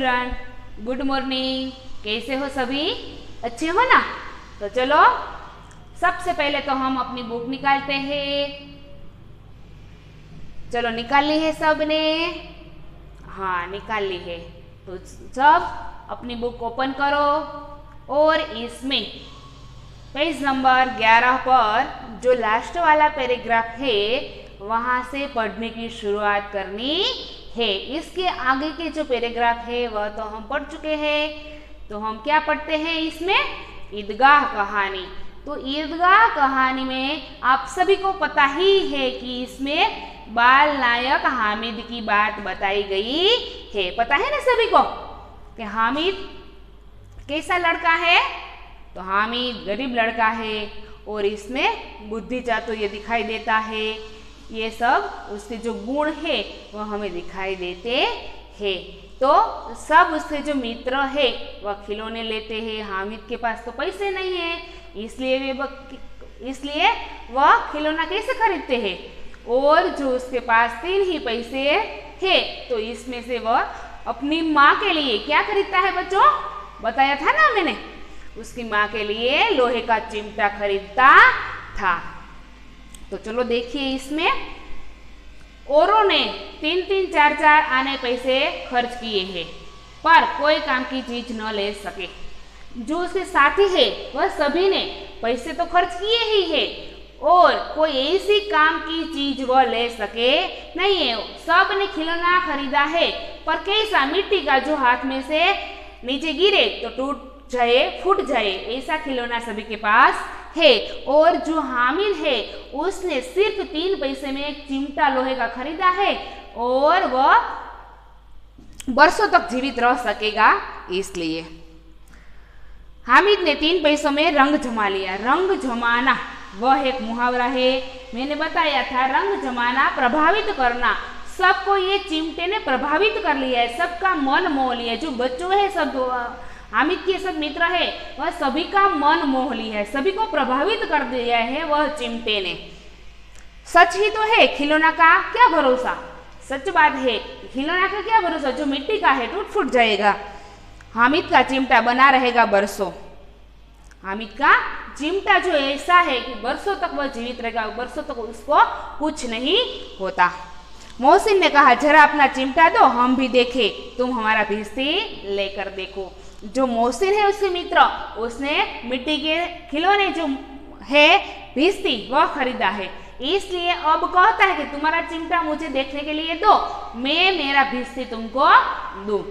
Children, good morning. कैसे हो सभी? अच्छे हो ना? तो चलो सबसे पहले तो हम अपनी बुक निकालते हैं। चलो निकाल ली है सबने? हाँ निकाल ली है। तो सब अपनी बुक ओपन करो और इसमें पेज नंबर 11 पर जो लास्ट वाला पैराग्राफ है वहाँ से पढ़ने की शुरुआत करनी है। इसके आगे के जो पैराग्राफ है वह तो हम पढ़ चुके हैं। तो हम क्या पढ़ते हैं इसमें? ईदगाह कहानी। तो ईदगाह कहानी में आप सभी को पता ही है कि इसमें बाल नायक हामिद की बात बताई गई है। पता है ना सभी को कि हामिद कैसा लड़का है? तो हामिद गरीब लड़का है और इसमें बुद्धि चातुर्य दिखाई देता है। ये सब उसके जो गुण है वह हमें दिखाई देते हैं। तो सब उसके जो मित्र है वह खिलौने लेते हैं। हामिद के पास तो पैसे नहीं है, इसलिए वह खिलौना कैसे खरीदते हैं? और जो उसके पास 3 ही पैसे है तो इसमें से वह अपनी माँ के लिए क्या खरीदता है बच्चों? बताया था ना मैंने, उसकी माँ के लिए लोहे का चिमटा खरीदता था। तो चलो देखिए इसमें औरों ने 3-3, 4-4 आने पैसे खर्च किए हैं पर कोई काम की चीज न ले सके। जो उसके साथी है वह सभी ने पैसे तो खर्च किए ही है और कोई ऐसी काम की चीज वह ले सके नहीं है। सब ने खिलौना खरीदा है पर कैसा? मिट्टी का, जो हाथ में से नीचे गिरे तो टूट जाए, फूट जाए, ऐसा खिलौना सभी के पास है। और जो हामिद है उसने सिर्फ 3 पैसे में एक चिमटा लोहे का खरीदा है और वह बरसों तक जीवित रह सकेगा। इसलिए हामिद ने 3 पैसों में रंग जमा लिया। रंग जमाना वह एक मुहावरा है, मैंने बताया था। रंग जमाना, प्रभावित करना। सबको ये चिमटे ने प्रभावित कर लिया है, सबका मन मोह लिया। जो बच्चों है सब, हामिद के सब मित्र है वह सभी का मन मोह लिया है, सभी को प्रभावित कर दिया है वह चिमटे ने। सच ही तो है, खिलौना का क्या भरोसा? सच बात है, खिलौना का क्या भरोसा? जो मिट्टी का है टूट फूट जाएगा। हामिद का चिमटा बना रहेगा बरसों। हामिद का चिमटा जो ऐसा है कि बरसों तक वह जीवित रहेगा, बरसों तक उसको कुछ नहीं होता। मोहसिन ने कहा, जरा अपना चिमटा दो हम भी देखें, तुम हमारा भिश्ती लेकर देखो। जो मोहसिन है उसके मित्र, उसने मिट्टी के खिलौने जो है भिश्ती वह खरीदा है। इसलिए अब कहता है कि तुम्हारा चिमटा मुझे देखने के लिए दो, मैं मेरा भिश्ती तुमको दूं।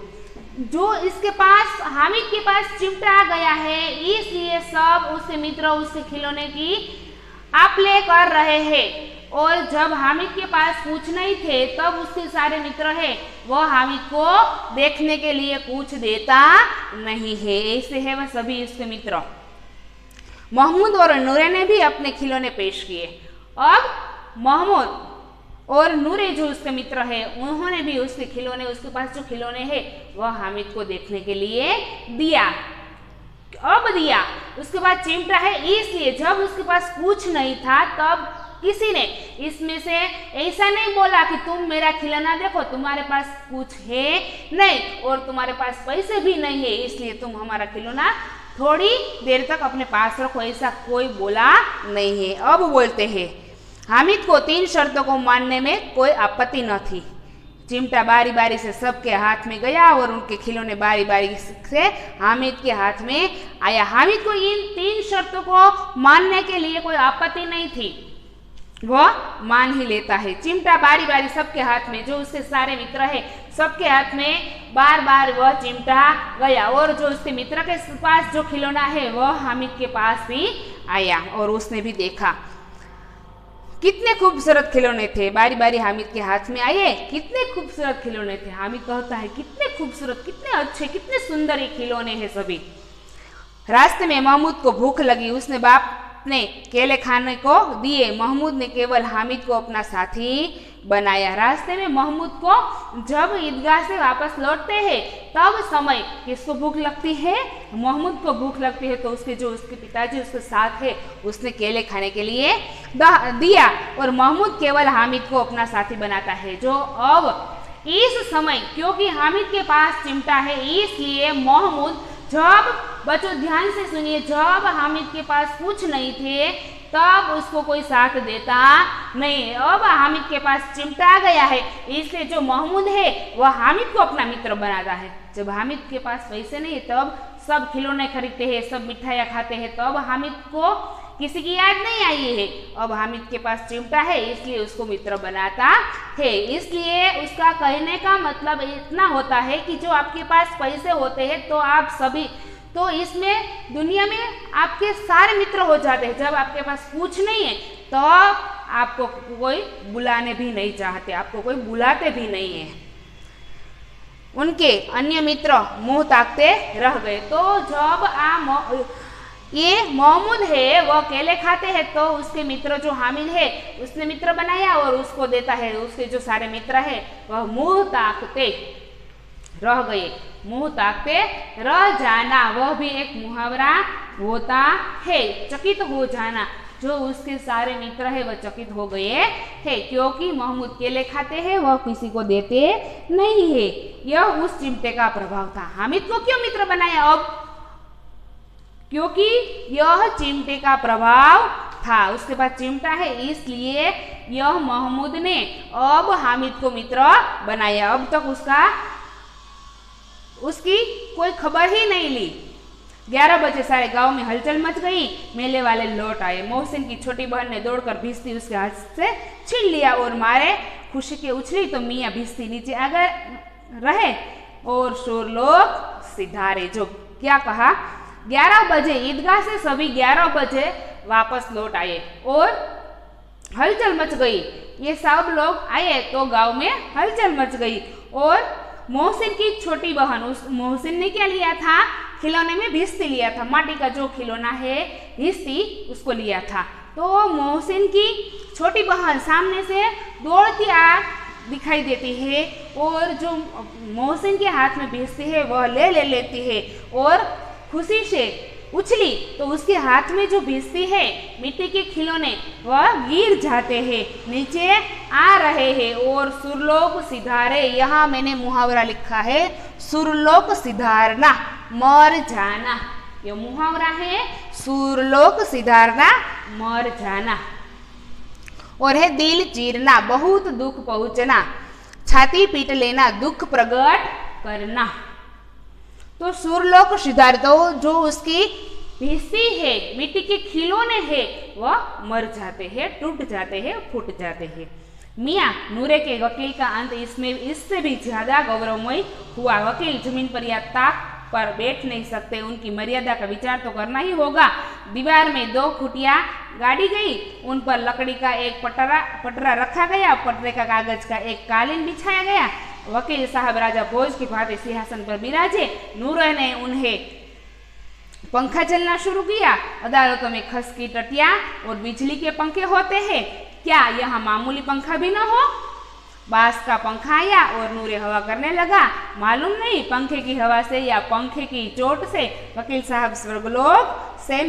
जो इसके पास, हामिद के पास चिमटा आ गया है, इसलिए सब उसके मित्र उसके खिलौने की आपले कर रहे हैं। और जब हामिद के पास कुछ नहीं थे तब उसके सारे मित्र है वह हामिद को देखने के लिए कुछ देता नहीं है। ऐसे है वह सभी उसके मित्र। महमूद और नूरे ने भी अपने खिलौने पेश किए। अब महमूद और नूरे जो उसके मित्र है उन्होंने भी उसके खिलौने, उसके पास जो खिलौने हैं वह हामिद को देखने के लिए दिया। अब दिया, उसके बाद चिमटा है, इसलिए जब उसके पास कुछ नहीं था तब किसी ने इसमें से ऐसा नहीं बोला कि तुम मेरा खिलौना देखो, तुम्हारे पास कुछ है नहीं और तुम्हारे पास पैसे भी नहीं है, इसलिए तुम हमारा खिलौना थोड़ी देर तक अपने पास रखो, ऐसा कोई बोला नहीं है। अब बोलते हैं, हामिद को 3 शर्तों को मानने में कोई आपत्ति न थी। चिमटा बारी बारी से सबके हाथ में गया और उनके खिलौने बारी बारी से हामिद के हाथ में आया। हामिद को इन 3 शर्तों को मानने के लिए कोई आपत्ति नहीं थी, वह मान ही लेता है। चिमटा बारी बारी सबके हाथ में, जो उसके सारे मित्र है सबके हाथ में बार बार वह चिमटा गया और जो उसके मित्र के पास जो खिलौना है वह हामिद के पास भी आया और उसने भी देखा। कितने खूबसूरत खिलौने थे, बारी बारी हामिद के हाथ में आए। कितने खूबसूरत खिलौने थे। हामिद कहता है कितने खूबसूरत, कितने अच्छे, कितने सुंदर ये खिलौने हैं सभी। रास्ते में महमूद को भूख लगी, उसने बाप ने केले खाने को दिए। महमूद ने केवल हामिद को अपना साथी बनाया। रास्ते में महमूद को जब ईदगाह से वापस लौटते हैं तब समय किसको भूख लगती है? महमूद को भूख लगती है। तो उसके पिताजी उसके साथ है, उसने केले खाने के लिए दिया और महमूद केवल हामिद को अपना साथी बनाता है। जो अब इस समय क्योंकि हामिद के पास चिमटा है इसलिए महमूद, जब बच्चों ध्यान से सुनिए, जब हामिद के पास कुछ नहीं थे तब उसको कोई साथ देता नहीं। अब हामिद के पास चिमटा आ गया है इसलिए जो महमूद है वह हामिद को अपना मित्र बनाता है। जब हामिद के पास पैसे नहीं तब सब खिलौने खरीदते हैं, सब मिठाइयाँ खाते हैं, तब हामिद को किसी की याद नहीं आई है। अब हामिद के पास चिमटा है इसलिए उसको मित्र बनाता है। इसलिए उसका कहने का मतलब इतना होता है कि जो आपके पास पैसे होते हैं तो आप सभी, तो इसमें दुनिया में आपके सारे मित्र हो जाते हैं। जब आपके पास कुछ नहीं है तो आपको कोई बुलाने भी नहीं चाहते, आपको कोई बुलाते भी नहीं है। उनके अन्य मित्र मुंह ताकते रह गए। तो जब ये महमूद है वह केले खाते हैं तो उसके मित्र जो हामिद है उसने मित्र बनाया और उसको देता है। उसके जो सारे मित्र है वह मुंह ताकते रह गए। मुंह ताकते रह जाना वह भी एक मुहावरा होता है। चकित हो जाना, जो उसके सारे मित्र है वह चकित हो गए हैं क्योंकि महमूद केले खाते हैं, वह किसी को देते नहीं है। यह उस चिमटे का प्रभाव था। हामिद को क्यों मित्र बनाया? अब क्योंकि यह चिमटे का प्रभाव था। उसके पास चिमटा है इसलिए यह महमूद ने अब हामिद को मित्र बनाया। अब तक उसकी कोई खबर ही नहीं ली। 11 बजे सारे गांव में हलचल मच गई। मेले वाले लौट आए। मोहसिन की छोटी बहन ने दौड़कर भिश्ती उसके हाथ से छीन लिया और मारे खुशी के उछली तो मियाँ भिश्ती नीचे आ गए रहे और शोर लोग सिधारे। जो क्या कहा, 11 बजे ईदगाह से सभी 11 बजे वापस लौट आए और हलचल मच गई। ये सब लोग आए तो गांव में हलचल मच गई। और मोहसिन की छोटी बहन, उस मोहसिन ने क्या लिया था? खिलौने में भिश्ती लिया था। माटी का जो खिलौना है भिश्ती, उसको लिया था। तो मोहसिन की छोटी बहन सामने से दौड़ती आ दिखाई देती है और जो मोहसिन के हाथ में भिश्ती है वह ले लेती है और खुशी से उछली तो उसके हाथ में जो भिश्ती है, मिट्टी के खिलौने, वह गिर जाते हैं, नीचे आ रहे हैं और सुरलोक सिधारे। यहाँ मैंने मुहावरा लिखा है, सुरलोक सिधारना, मर जाना। ये मुहावरा है, सुरलोक सिधारना, मर जाना। और है दिल चीरना, बहुत दुख पहुंचना, छाती पीट लेना, दुख प्रकट करना। तो सुरलोक सिधार, तो जो उसकी भिश्ती है, मिट्टी के खिलौने हैं, वह मर जाते हैं, टूट जाते हैं, फूट जाते हैं। मियाँ नूरे के वकील का अंत इससे भी ज्यादा गौरवमय हुआ। वकील जमीन पर या ताक पर बैठ नहीं सकते, उनकी मर्यादा का विचार तो करना ही होगा। दीवार में 2 खुटियां गाड़ी गई, उन पर लकड़ी का एक पटरा रखा गया, पटरे का कागज का एक कालीन बिछाया गया। वकील साहब राजा भोज की भांति सिंहासन पर बिराजे। नूरे ने उन्हें पंखा चलना शुरू किया। अदालतों में खस की टटिया और बिजली के पंखे होते हैं, क्या यहाँ मामूली पंखा भी न हो? बांस का पंखा आया और नूरे हवा करने लगा। मालूम नहीं पंखे की हवा से या पंखे की चोट से वकील साहब स्वर्गलोक से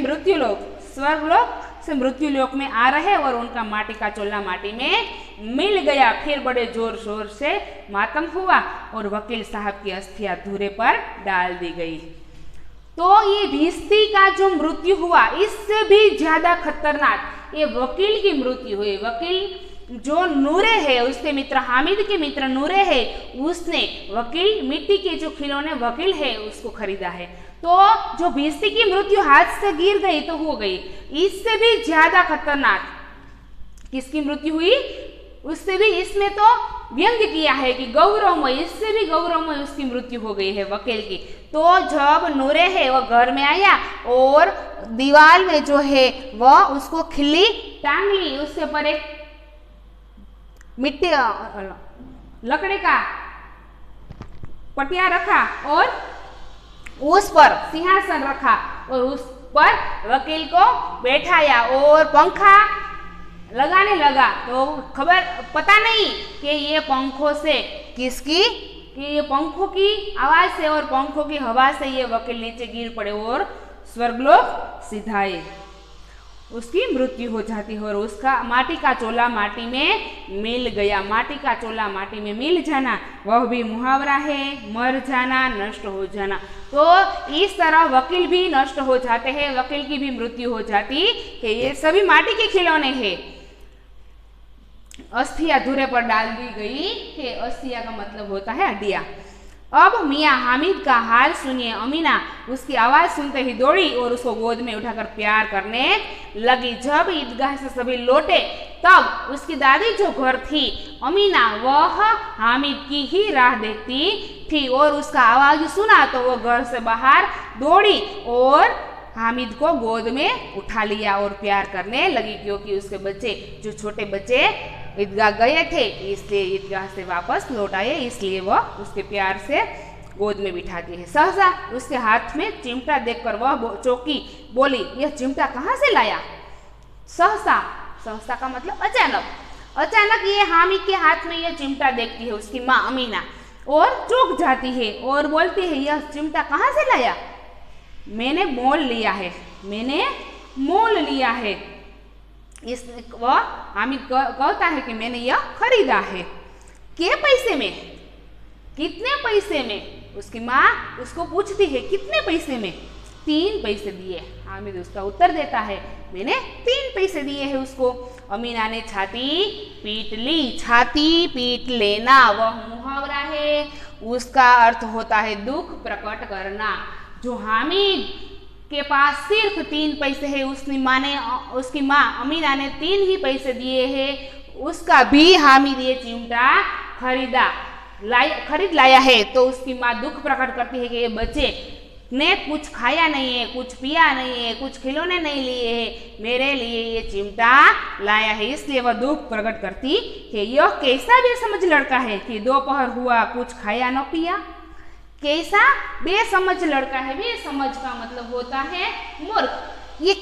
मृत्युलोक में आ रहे और उनका माटी का चोला माटी में मिल गया। फिर बड़े जोर शोर से मातम हुआ और वकील साहब की अस्थियां धूरे पर डाल दी गई। तो ये भिश्ती का जो मृत्यु हुआ, इससे भी ज्यादा खतरनाक ये वकील की मृत्यु हुई। वकील जो नूरे है, उसके मित्र हामिद के मित्र नूरे है, उसने वकील मिट्टी के जो खिलौने वकील है उसको खरीदा है। तो जो भिश्ती की मृत्यु हाथ से गिर गई तो हो गई। इससे भी ज्यादा खतरनाक किसकी मृत्यु हुई, उससे भी इसमें तो व्यंग किया है कि गौरवमय, इससे भी गौरवमय उसकी मृत्यु हो गई है वकील की। तो जब नूरे है वह घर में आया और दीवार में जो है वह उसको खिल्ली टांग ली, उसके ऊपर एक मिट्टी लकड़ी का पटिया रखा और उस पर सिंहासन रखा और उस पर वकील को बैठाया और पंखा लगाने लगा। तो पता नहीं कि ये पंखों से किसकी, कि ये पंखों की आवाज से और पंखों की हवा से ये वकील नीचे गिर पड़े और स्वर्गलोक सिधाए। उसकी मृत्यु हो जाती है और उसका माटी का चोला माटी में मिल गया। माटी का चोला माटी में मिल जाना वह भी मुहावरा है, मर जाना, नष्ट हो जाना। तो इस तरह वकील भी नष्ट हो जाते हैं, वकील की भी मृत्यु हो जाती है। ये सभी माटी के खिलौने हैं। अस्थिया धुरे पर डाल दी गई है। अस्थिया का मतलब होता है हड्डियां। अब मियाँ हामिद का हाल सुनिए। अमीना उसकी आवाज़ सुनते ही दौड़ी और उसको गोद में उठाकर प्यार करने लगी। जब ईदगाह से सभी लौटे तब उसकी दादी जो घर थी अमीना वह हामिद की ही राह देखती थी और उसका आवाज़ सुना तो वो घर से बाहर दौड़ी और हामिद को गोद में उठा लिया और प्यार करने लगी, क्योंकि उसके बच्चे जो छोटे बच्चे ईदगाह गए थे इसलिए ईदगाह से वापस लौट आए, इसलिए वह उसके प्यार से गोद में बिठाती है। सहसा उसके हाथ में चिमटा देखकर वह चौंकी, बोली, यह चिमटा कहाँ से लाया? सहसा, सहसा का मतलब अचानक। अचानक ये हामिद के हाथ में यह चिमटा देखती है उसकी माँ अमीना और चौंक जाती है और बोलती है, यह चिमटा कहाँ से लाया? मैंने मोल लिया है, मैंने मोल लिया है। इस वह हामिद कहता है कि मैंने यह खरीदा है। के पैसे में? कितने पैसे में? उसकी माँ उसको पूछती है कितने पैसे में? 3 पैसे दिए। हामिद उसका उत्तर देता है, मैंने 3 पैसे दिए हैं उसको। अमीना ने छाती पीट ली। छाती पीट लेना वह मुहावरा है, उसका अर्थ होता है दुख प्रकट करना। जो हामिद के पास सिर्फ 3 पैसे है, उसकी माँ अमीना ने 3 ही पैसे दिए हैं, उसका भी हामिद ये चिमटा खरीद लाया है। तो उसकी माँ दुख प्रकट करती है कि ये बच्चे ने कुछ खाया नहीं है, कुछ पिया नहीं है, कुछ खिलौने नहीं लिए हैं, मेरे लिए ये चिमटा लाया है, इसलिए वह दुख प्रकट करती है। यह कैसा बेसमझ लड़का है कि दोपहर हुआ कुछ खाया न पिया। कैसा बेसमझ लड़का है। बेसमझ का मतलब होता है मूर्ख। ये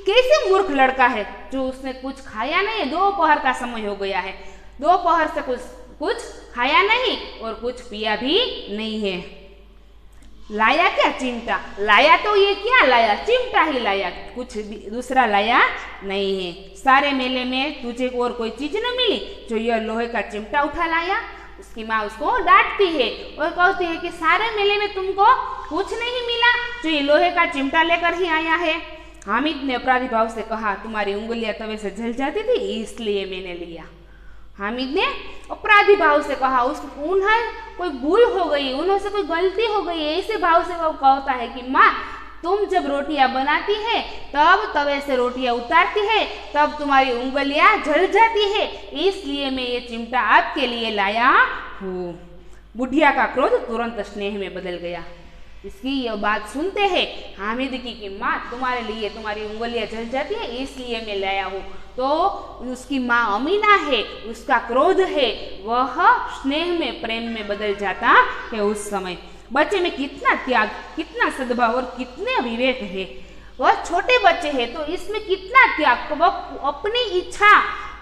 कैसे मूर्ख लड़का है जो उसने कुछ खाया नहीं। दोपहर का समय हो गया है, दोपहर से कुछ खाया नहीं और कुछ पिया भी नहीं है। लाया क्या? चिमटा लाया। तो ये क्या लाया? चिमटा ही लाया, कुछ दूसरा लाया नहीं है। सारे मेले में तुझे और कोई चीज न मिली जो यह लोहे का चिमटा उठा लाया। उसकी माँ उसको डांटती है और कहती है कि सारे मेले में तुमको कुछ नहीं मिला जो ये लोहे का चिमटा लेकर ही आया है। हामिद ने अपराधी भाव से कहा, तुम्हारी उंगलियां तवे से जल जाती थी इसलिए मैंने लिया। हामिद ने अपराधी भाव से कहा, उन्हें कोई भूल हो गई, उन्होंने कोई गलती हो गई, ऐसे भाव से वो कहता है कि माँ तुम जब रोटियां बनाती है तब तवे से रोटियां उतारती है तब तुम्हारी उंगलियां जल जाती है, इसलिए मैं ये चिमटा आपके लिए लाया हूँ। बुढ़िया का क्रोध तुरंत स्नेह में बदल गया। इसकी यह बात सुनते हैं हामिद की माँ तुम्हारे लिए तुम्हारी उंगलियां जल जाती है इसलिए मैं लाया हूँ। तो उसकी माँ अमीना है, उसका क्रोध है वह स्नेह में प्रेम में बदल जाता है। उस समय बच्चे में कितना त्याग, कितना सद्भाव और कितने विवेक है। वह छोटे बच्चे हैं तो इसमें कितना त्याग, वह अपनी इच्छा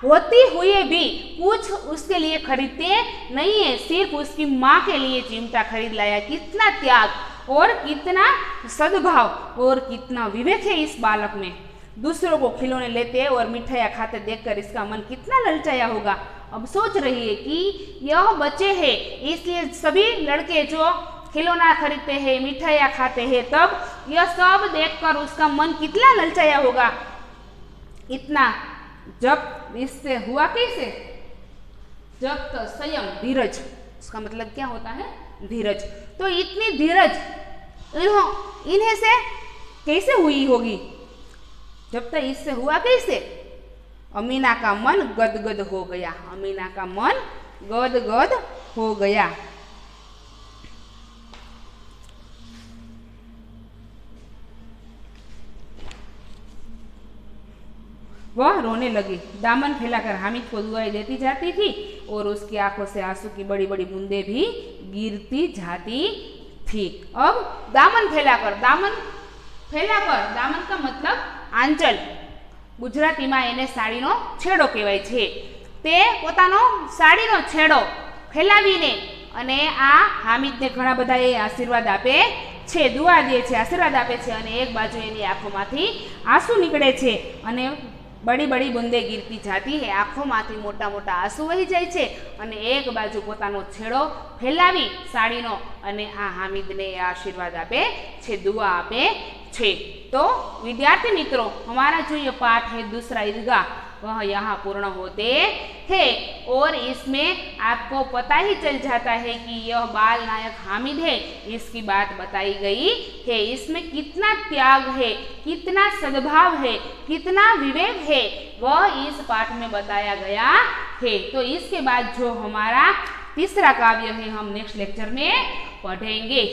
होती हुए भी कुछ उसके लिए खरीदते नहीं है, सिर्फ उसकी माँ के लिए चिमटा खरीद लाया। कितना त्याग और कितना सद्भाव और कितना विवेक है इस बालक में। दूसरों को खिलौने लेते और मिठाइयाँ खाते देखकर इसका मन कितना ललचाया होगा। अब सोच रही है कि यह बच्चे हैं इसलिए सभी लड़के जो खिलौना खरीदते हैं, मिठाइयाँ खाते हैं, तब यह सब देखकर उसका मन कितना ललचाया होगा। इतना जब इससे हुआ कैसे? जब तो संयम, धीरज, उसका मतलब क्या होता है? धीरज। तो इतनी धीरज इन्हें से कैसे हुई होगी? जब तक इससे हुआ कैसे? अमीना का मन गदगद हो गया। अमीना का मन गदगद हो गया। वह रोने लगी, दामन फैलाकर हामिद को दुआएं देती जाती थी और उसकी आंखों से आंसू की बड़ी बड़ी बूंदें भी गिरती जाती थी। अब दामन फैलाकर, दामन का मतलब आंचल, ગુજરાતીમાં એને સાડીનો છેડો કહેવાય છે। તે પોતાનો સાડીનો છેડો ફેલાવીને અને આ હામિદને ઘણા બધા એ આશીર્વાદ આપે છે, દુઆ દે છે, આશીર્વાદ આપે છે અને એક બાજુ એની આંખોમાંથી આંસુ નીકળે છે અને બડી બડી બુંદે ગીરતી જાતી હે, આંખોમાંથી મોટા મોટા આંસુ વહી જાય છે અને એક બાજુ પોતાનો છેડો ફેલાવી સાડીનો અને આ હામિદને આશીર્વાદ આપે છે, દુઆ આપે છે। तो विद्यार्थी मित्रों, हमारा जो ये पाठ है दूसरा ईदगाह वह यहाँ पूर्ण होते हैं और इसमें आपको पता ही चल जाता है कि यह बाल नायक हामिद है, इसकी बात बताई गई है। इसमें कितना त्याग है, कितना सद्भाव है, कितना विवेक है, वह इस पाठ में बताया गया है। तो इसके बाद जो हमारा तीसरा काव्य है हम नेक्स्ट लेक्चर में पढ़ेंगे।